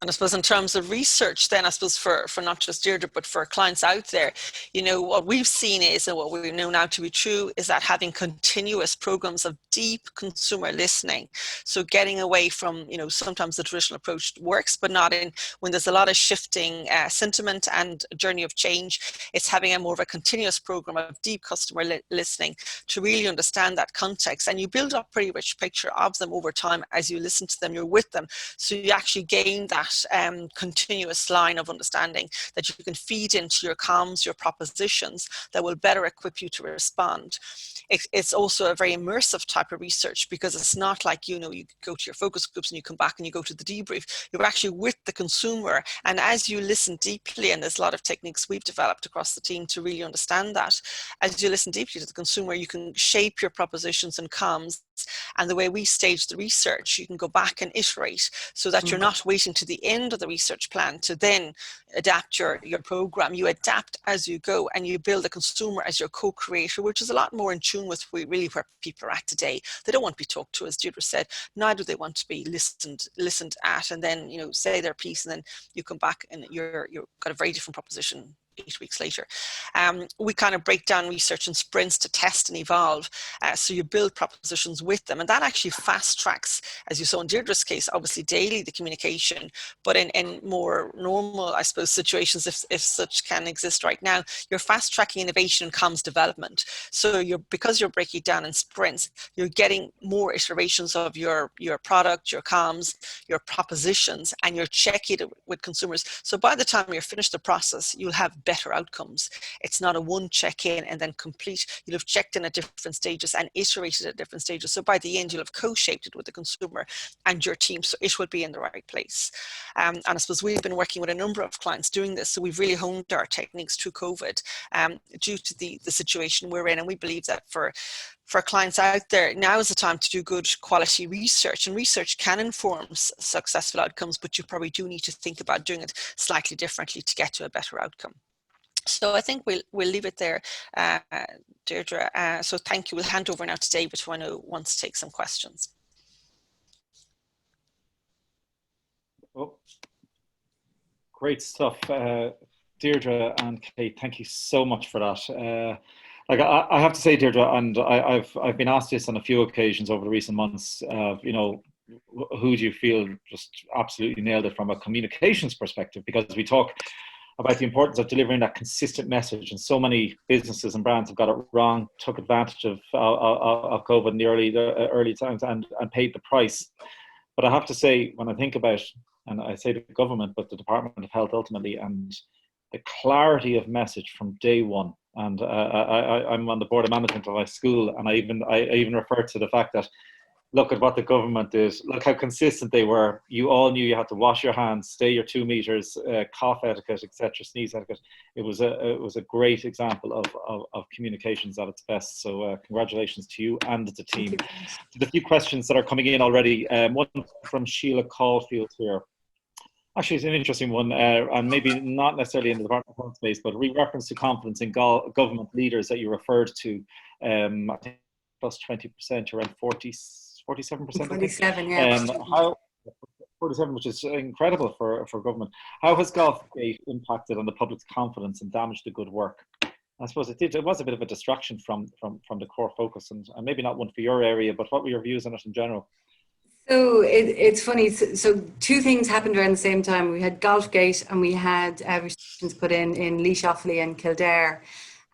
And I suppose in terms of research then, I suppose for not just Deirdre, but for clients out there, what we've seen is, and what we know now to be true, is that having continuous programs of deep consumer listening. So getting away from, sometimes the traditional approach works, but not when there's a lot of shifting sentiment and a journey of change. It's having a more of a continuous program of deep customer listening to really understand that context. And you build up a pretty rich picture of them over time as you listen to them, you're with them. So you actually gain that continuous line of understanding that you can feed into your comms, your propositions that will better equip you to respond. It's also a very immersive type of research because it's not like, you go to your focus groups and you come back and you go to the debrief. You're actually with the consumer. And as you listen deeply, and there's a lot of techniques we've developed across the team to really understand that, as you listen deeply to the consumer, you can shape your propositions and comms. And the way we stage the research, you can go back and iterate so that you're not waiting to the end of the research plan to then adapt your program. You adapt as you go and you build the consumer as your co-creator, which is a lot more in tune with really where people are at today. They don't want to be talked to, as Deirdre said, neither do they want to be listened at and then, say their piece, and then you come back and you've got a very different proposition 8 weeks later. We kind of break down research in sprints to test and evolve. So you build propositions with them, and that actually fast tracks, as you saw in Deirdre's case, obviously daily the communication, but in more normal, I suppose, situations, if such can exist right now, you're fast tracking innovation and comms development. So because you're breaking it down in sprints, you're getting more iterations of your product, your comms, your propositions, and you're checking it with consumers. So by the time you're finished the process, you'll have better outcomes. It's not a one check-in and then complete. You'll have checked in at different stages and iterated at different stages. So by the end, you'll have co-shaped it with the consumer and your team, so it will be in the right place. And I suppose we've been working with a number of clients doing this, so we've really honed our techniques through COVID due to the situation we're in. And we believe that for clients out there, now is the time to do good quality research, and research can inform successful outcomes, but you probably do need to think about doing it slightly differently to get to a better outcome. So I think we'll leave it there, Deirdre. So thank you. We'll hand over now to David, who I know wants to take some questions. Oh, great stuff, Deirdre and Kate. Thank you so much for that. Like I have to say, Deirdre, and I've been asked this on a few occasions over the recent months. You know, who do you feel just absolutely nailed it from a communications perspective? Because we talk about the importance of delivering that consistent message, and so many businesses and brands have got it wrong, took advantage of COVID in the early times, and paid the price. But I have to say, when I think about, and I say the government, but the Department of Health ultimately, and the clarity of message from day one. And I'm on the board of management of my school, and I even refer to the fact that, look at what the government did, look how consistent they were. You all knew you had to wash your hands, stay your 2 meters, cough etiquette, etc., sneeze etiquette. It was a great example of communications at its best. So congratulations to you and the team. The few questions that are coming in already. One from Sheila Caulfield here. Actually, it's an interesting one, and maybe not necessarily in the Department of Health space, but reference to confidence in government leaders that you referred to. I think plus 20%, around 47%. 47, yeah. 47, which is incredible for government. How has Golfgate impacted on the public's confidence and damaged the good work? I suppose it was a bit of a distraction from the core focus, and maybe not one for your area, but what were your views on it in general? So it's funny. So 2 things happened around the same time. We had Golfgate and we had restrictions put in Laois, Offaly and Kildare.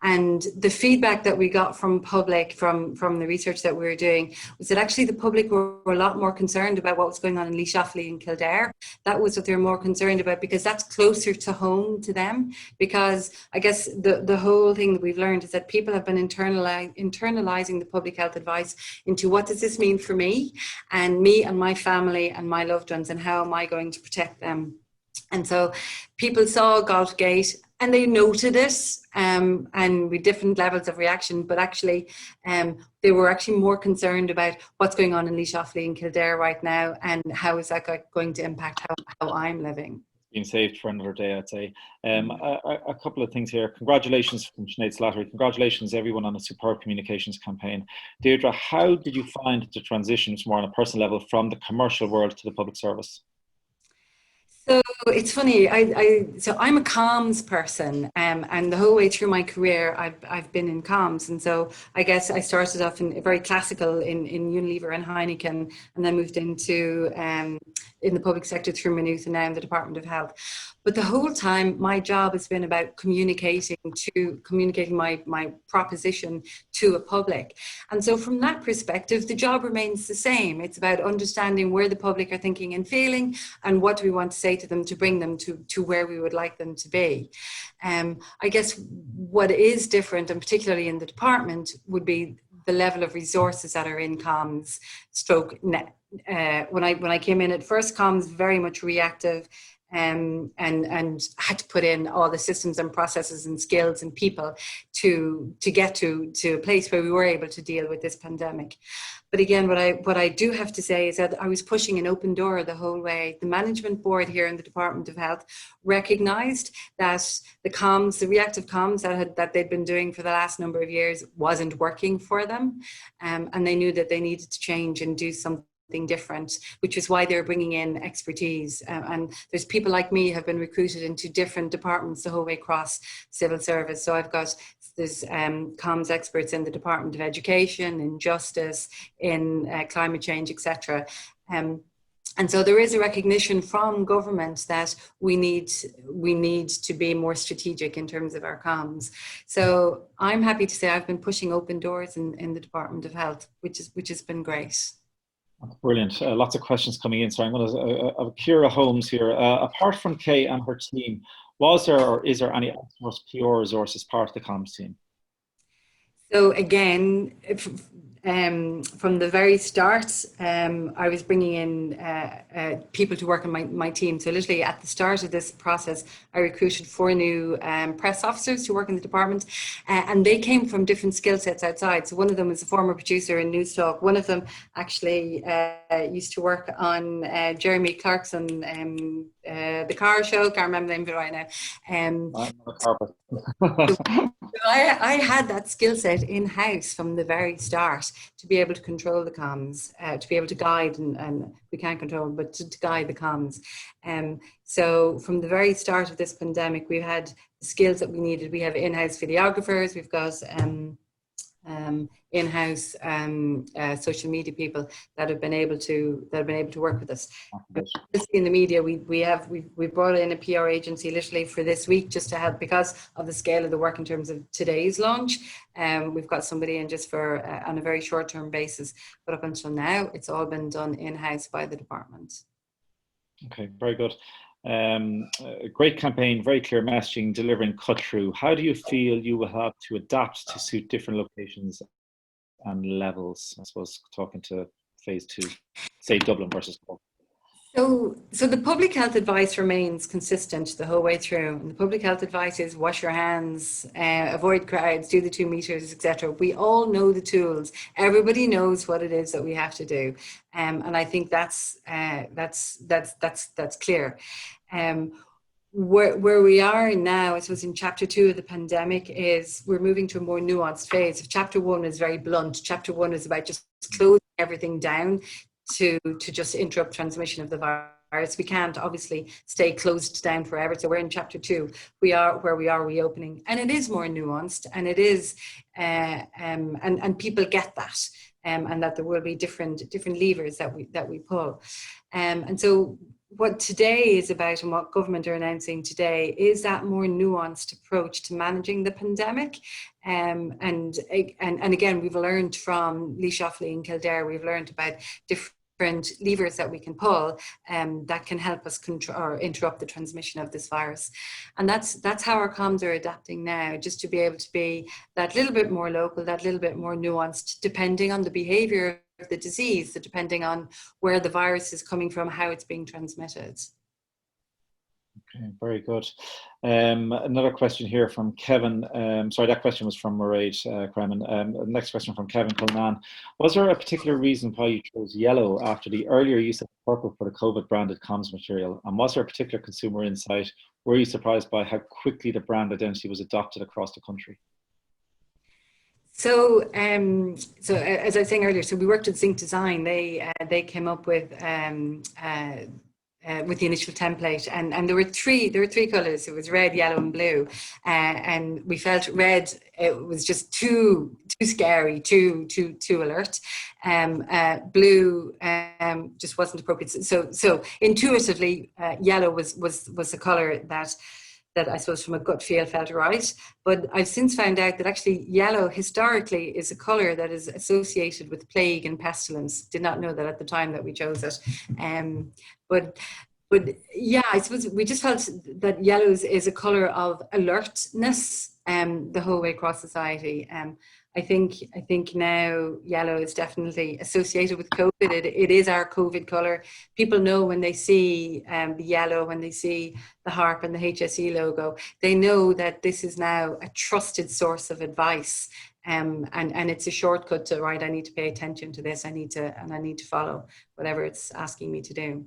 And the feedback that we got from public, from the research that we were doing, was that actually the public were a lot more concerned about what was going on in Laois, Offaly and Kildare. That was what they were more concerned about, because that's closer to home to them. Because I guess the whole thing that we've learned is that people have been internalizing the public health advice into what does this mean for me and my family and my loved ones, and how am I going to protect them? And so people saw Golfgate and they noted it, and with different levels of reaction, but actually they were actually more concerned about what's going on in Laois, Offaly and Kildare right now, and how is that going to impact how I'm living. Being saved for another day, I'd say. A couple of things here. Congratulations from Sinead Slattery. Congratulations everyone on a superb communications campaign. Deirdre, how did you find the transition, more on a personal level, from the commercial world to the public service? So it's funny. So I'm a comms person, and the whole way through my career, I've been in comms, and so I guess I started off in very classical in Unilever and Heineken, and then moved into in the public sector through Maynooth and now in the Department of Health. But the whole time, my job has been about communicating my proposition to a public. And so from that perspective, the job remains the same. It's about understanding where the public are thinking and feeling, and what do we want to say to them to bring them to where we would like them to be. I guess what is different, and particularly in the department, would be the level of resources that are in comms stroke. When I came in at first, comms very much reactive, and had to put in all the systems and processes and skills and people to get to a place where we were able to deal with this pandemic. But again, what I do have to say is that I was pushing an open door the whole way. The management board here in the Department of Health recognised that the reactive comms that they'd been doing for the last number of years wasn't working for them, and they knew that they needed to change and do something different, which is why they're bringing in expertise. And there's people like me have been recruited into different departments the whole way across civil service. So there's comms experts in the Department of Education, in Justice, in climate change, etc. And so there is a recognition from government that we need to be more strategic in terms of our comms. So I'm happy to say I've been pushing open doors in the Department of Health, which has been great. Brilliant. Lots of questions coming in. So I'm going to Kira Holmes here. Apart from Kay and her team, was there or is there any outsourced PR resources part of the comms team? So again, from the very start, I was bringing in people to work on my team. So literally at the start of this process, I recruited 4 new press officers to work in the department, and they came from different skill sets outside. So one of them was a former producer in News Talk. One of them actually used to work on Jeremy Clarkson, the car show. Can't remember the name of it right now. I had that skill set in-house from the very start to be able to control the comms, to be able to guide, and we can't control, but to guide the comms. So from the very start of this pandemic, we've had the skills that we needed. We have in-house videographers, we've got in-house social media people that have been able to work with us. In the media, we brought in a PR agency literally for this week just to help because of the scale of the work in terms of today's launch. We've got somebody in just for on a very short-term basis, but up until now, it's all been done in-house by the department. Okay, very good. A great campaign, very clear messaging, delivering cut through. How do you feel you will have to adapt to suit different locations and levels? I suppose talking to phase 2, say Dublin versus Cork. So the public health advice remains consistent the whole way through. And the public health advice is wash your hands, avoid crowds, do the 2 meters, etc. We all know the tools. Everybody knows what it is that we have to do, and I think that's clear. Where we are now, I suppose in chapter 2 of the pandemic, is we're moving to a more nuanced phase. If chapter 1 is very blunt, chapter 1 is about just closing everything down to just interrupt transmission of the virus. We can't obviously stay closed down forever. So we're in chapter 2. We are reopening, and it is more nuanced, and it is, and people get that, and that there will be different levers that we pull, and so what today is about, and what government are announcing today, is that more nuanced approach to managing the pandemic. And again, we've learned from Lee Shoffley and Kildare, we've learned about different levers that we can pull that can help us control or interrupt the transmission of this virus. And that's how our comms are adapting now, just to be able to be that little bit more local, that little bit more nuanced, depending on the behavior of the disease, depending on where the virus is coming from, how it's being transmitted. Okay, very good. Another question here from Kevin. Sorry, that question was from Mairead Kremen. Next question from Kevin Culnan. Was there a particular reason why you chose yellow after the earlier use of purple for the COVID branded comms material? And was there a particular consumer insight? Were you surprised by how quickly the brand identity was adopted across the country? So, as I was saying earlier, so we worked with Zinc Design. They came up with the initial template, and there were three colours. It was red, yellow, and blue, and we felt red, it was just too scary, too alert. Blue just wasn't appropriate. So intuitively, yellow was the colour that I suppose from a gut feel felt right. But I've since found out that actually yellow historically is a colour that is associated with plague and pestilence. Did not know that at the time that we chose it. But yeah, I suppose we just felt that yellow is a colour of alertness the whole way across society. I think now yellow is definitely associated with COVID. It is our COVID colour. People know when they see the yellow, when they see the HARP and the HSE logo, they know that this is now a trusted source of advice. And it's a shortcut to, right, I need to pay attention to this. I need to follow whatever it's asking me to do.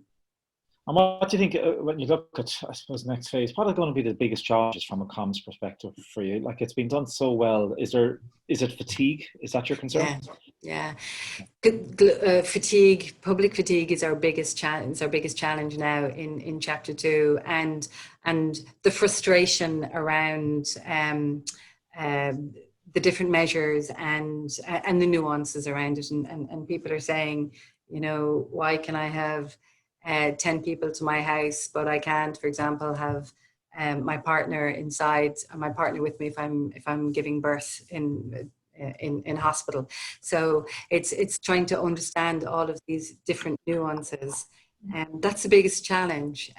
And what do you think when you look at, I suppose, next phase? What are going to be the biggest challenges from a comms perspective for you? Like, it's been done so well. Is it fatigue? Is that your concern? Yeah. Fatigue, public fatigue is our biggest challenge. It's our biggest challenge now in chapter 2, and the frustration around the different measures and the nuances around it, and people are saying, why can I have 10 people to my house, but I can't, for example, have my partner inside, my partner with me if I'm giving birth in hospital. So it's trying to understand all of these different nuances, and that's the biggest challenge.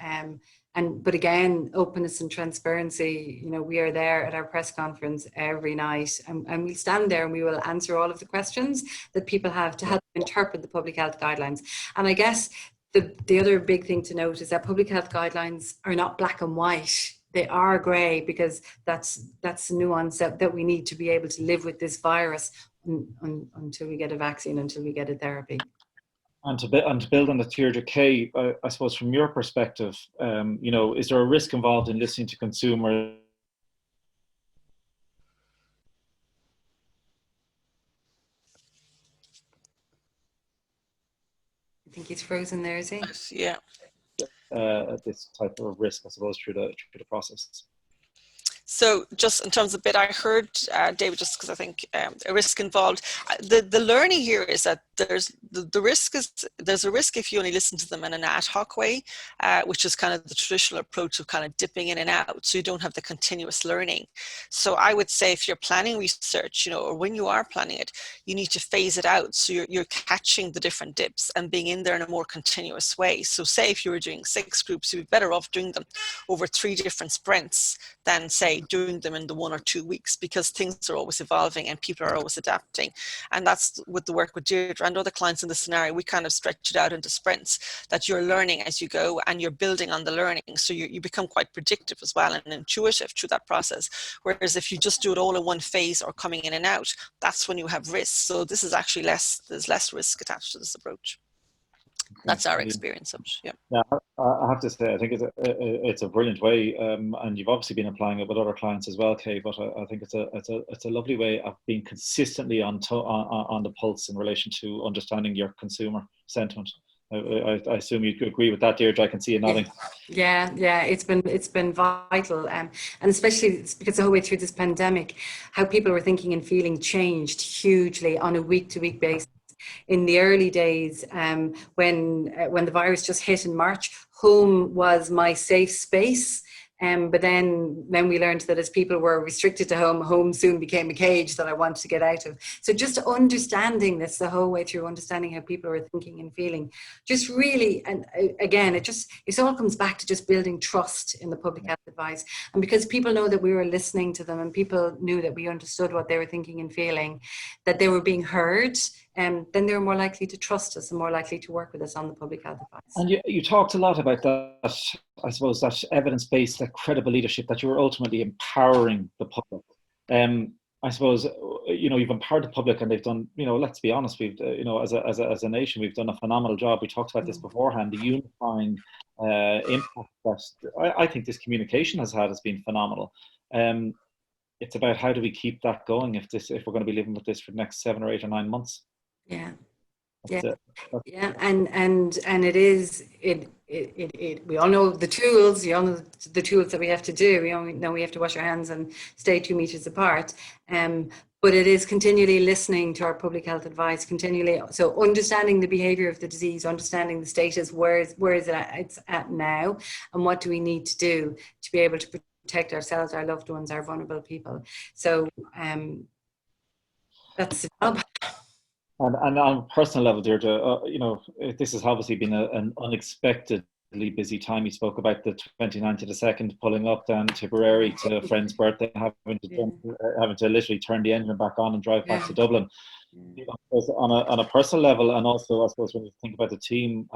But again, openness and transparency. We are there at our press conference every night, and we'll stand there and we will answer all of the questions that people have to help interpret the public health guidelines. And I guess the other big thing to note is that public health guidelines are not black and white. They are grey, because that's the nuance that we need to be able to live with this virus until we get a vaccine, until we get a therapy. And to build on the Deirdre K, I suppose from your perspective, is there a risk involved in listening to consumers? I think he's frozen there, is he? Yeah. This type of risk, I suppose, through the process. So just in terms of bit, I heard David, just because I think a risk involved. The learning here is that there's a risk if you only listen to them in an ad hoc way, which is kind of the traditional approach of kind of dipping in and out, so you don't have the continuous learning. So I would say if you're planning research, or when you are planning it, you need to phase it out, so you're catching the different dips and being in there in a more continuous way. So say if you were doing 6 groups, you'd be better off doing them over 3 different sprints than say doing them in the 1 or 2 weeks, because things are always evolving and people are always adapting. And that's with the work with Deirdre and other clients in this scenario. We kind of stretch it out into sprints that you're learning as you go and you're building on the learning. So you become quite predictive as well and intuitive through that process. Whereas if you just do it all in one phase or coming in and out, that's when you have risks. So this is actually there's less risk attached to this approach. That's our experience of it. Yeah, I have to say, I think it's a brilliant way, and you've obviously been applying it with other clients as well, Kay. But I think it's a lovely way of being consistently on the pulse in relation to understanding your consumer sentiment. I assume you agree with that, Deirdre. I can see you nodding. Yeah, it's been vital, and especially because the whole way through this pandemic, how people were thinking and feeling changed hugely on a week-to-week basis. In the early days, when the virus just hit in March, home was my safe space. But then we learned that as people were restricted to home soon became a cage that I wanted to get out of. So just understanding this the whole way through, understanding how people are thinking and feeling, just really, and again, it all comes back to just building trust in the public health advice. And because people know that we were listening to them and people knew that we understood what they were thinking and feeling, that they were being heard, then they were more likely to trust us and more likely to work with us on the public health advice. And you talked a lot about that, I suppose, that evidence-based, that credible leadership, that you were ultimately empowering the public. I suppose, you've empowered the public, and they've done, let's be honest, we've, as a nation, we've done a phenomenal job. We talked about this beforehand, the unifying impact that I think this communication has been phenomenal. It's about how do we keep that going if we're going to be living with this for the next 7 or 8 or 9 months. Yeah. And it is we all know the tools. You all know the tools that we have to do. We only know we have to wash our hands and stay 2 meters apart. But it is continually listening to our public health advice, so understanding the behaviour of the disease, understanding the status, where is it's at now, and what do we need to do to be able to protect ourselves, our loved ones, our vulnerable people. So that's the job. And on a personal level, Deirdre, this has obviously been an unexpectedly busy time. You spoke about the 29th to the 2nd, pulling up down Tipperary to a friend's birthday, having to literally turn the engine back on and drive back to Dublin. On a personal level, and also, I suppose, when you think about the team,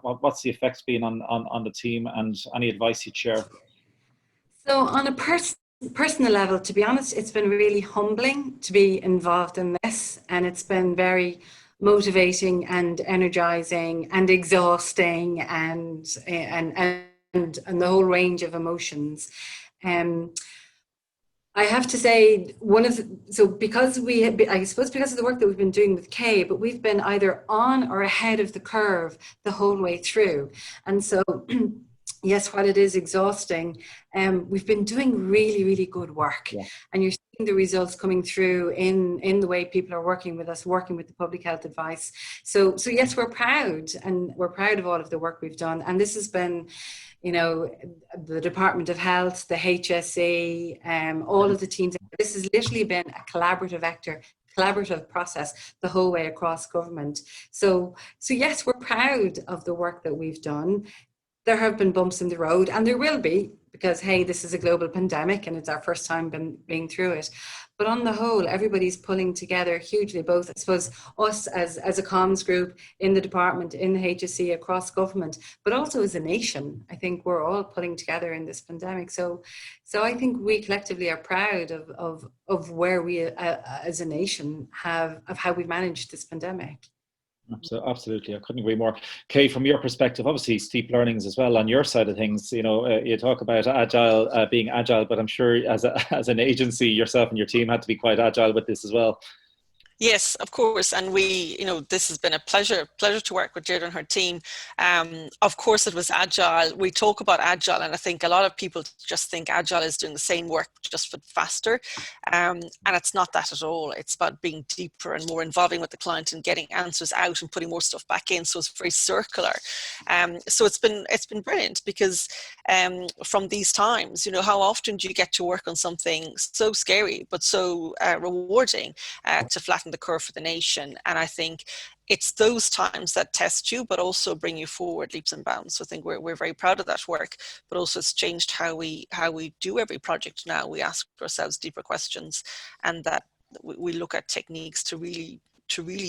what's the effects been on the team, and any advice you'd share? So on a personal level, to be honest, it's been really humbling to be involved in this, and it's been very motivating and energizing and exhausting and the whole range of emotions. I have to say, because I suppose because of the work that we've been doing with Kay, but we've been either on or ahead of the curve the whole way through. And so, yes, while it is exhausting, we've been doing really, really good work. Yeah. And you're seeing the results coming through in the way people are working with us, working with the public health advice. So yes, we're proud, and we're proud of all of the work we've done. And this has been, you know, the Department of Health, the HSE, all of the teams. This has literally been a collaborative process the whole way across government. So yes, we're proud of the work that we've done. There have been bumps in the road, and there will be, because, hey, this is a global pandemic and it's our first time being through it. But on the whole, everybody's pulling together hugely, both, I suppose, us as a comms group in the department, in the HSE, across government, but also as a nation. I think we're all pulling together in this pandemic. So I think we collectively are proud of where we as a nation of how we've managed this pandemic. Absolutely, I couldn't agree more. Kay, from your perspective, obviously steep learnings as well on your side of things. You know, you talk about agile, being agile, but I'm sure as an agency, yourself and your team had to be quite agile with this as well. Yes, of course. And we, you know, this has been a pleasure to work with Deirdre and her team. Of course, it was agile. We talk about agile, and I think a lot of people just think agile is doing the same work, just but faster. And it's not that at all. It's about being deeper and more involving with the client and getting answers out and putting more stuff back in. So it's very circular. So it's been brilliant, because from these times, you know, how often do you get to work on something so scary, but so rewarding to flatten the curve for the nation? And I think it's those times that test you, but also bring you forward leaps and bounds. So I think we're very proud of that work, but also it's changed how we do every project now. We ask ourselves deeper questions, and that we look at techniques to really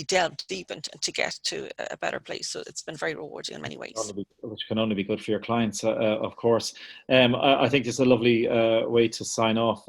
delve deep and to get to a better place. So it's been very rewarding in many ways. Which can only be good for your clients, of course. I think it's a lovely way to sign off.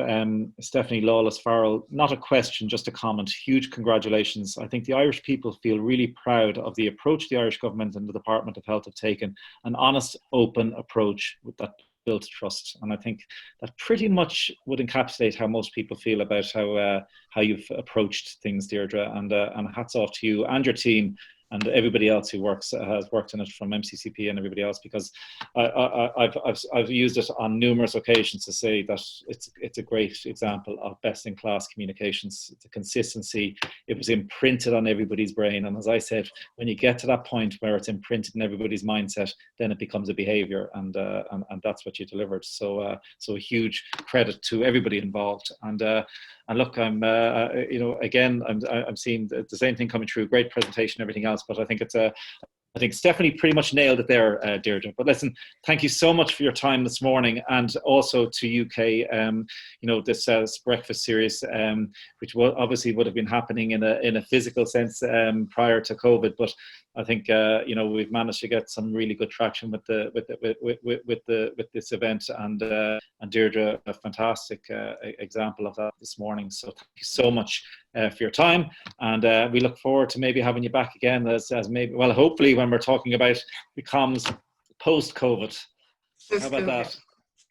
Stephanie Lawless-Farrell, not a question, just a comment. Huge congratulations. I think the Irish people feel really proud of the approach the Irish government and the Department of Health have taken, an honest, open approach with that built trust. And I think that pretty much would encapsulate how most people feel about how you've approached things, Deirdre. And hats off to you and your team and everybody else who has worked in it, from MCCP and everybody else, because I've used it on numerous occasions to say that it's a great example of best-in-class communications. The consistency, it was imprinted on everybody's brain, and as I said, when you get to that point where it's imprinted in everybody's mindset, then it becomes a behaviour, and that's what you delivered. So a huge credit to everybody involved. And look, I'm seeing the same thing coming through. Great presentation, everything else, but I think Stephanie pretty much nailed it there, Deirdre. But listen, thank you so much for your time this morning, and also to UK. This breakfast series, which obviously would have been happening in a physical sense prior to COVID, but I think we've managed to get some really good traction with this event, and Deirdre, a fantastic example of that this morning. So thank you so much for your time, and we look forward to maybe having you back again as maybe, well, hopefully when we're talking about becomes post-COVID. How about that?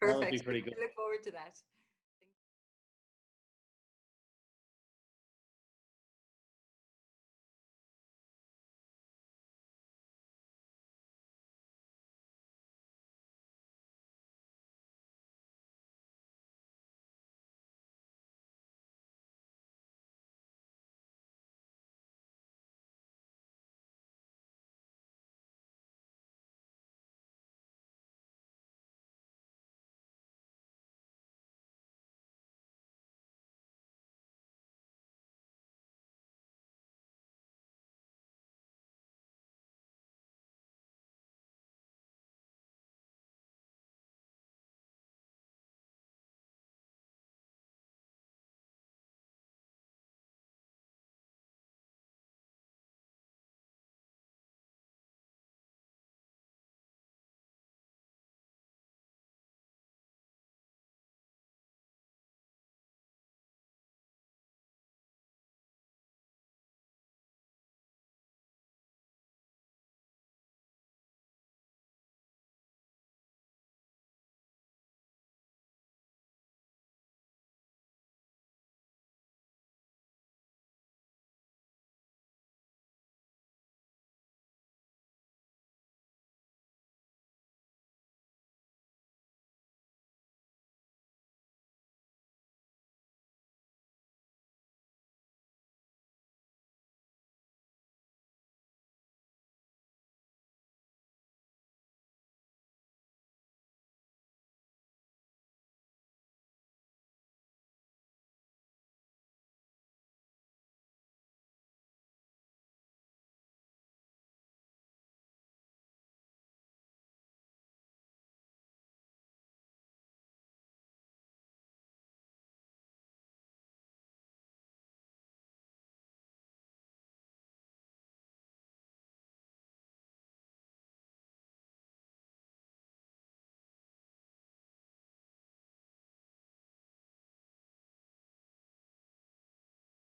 Perfect. That would be pretty good. I look forward to that.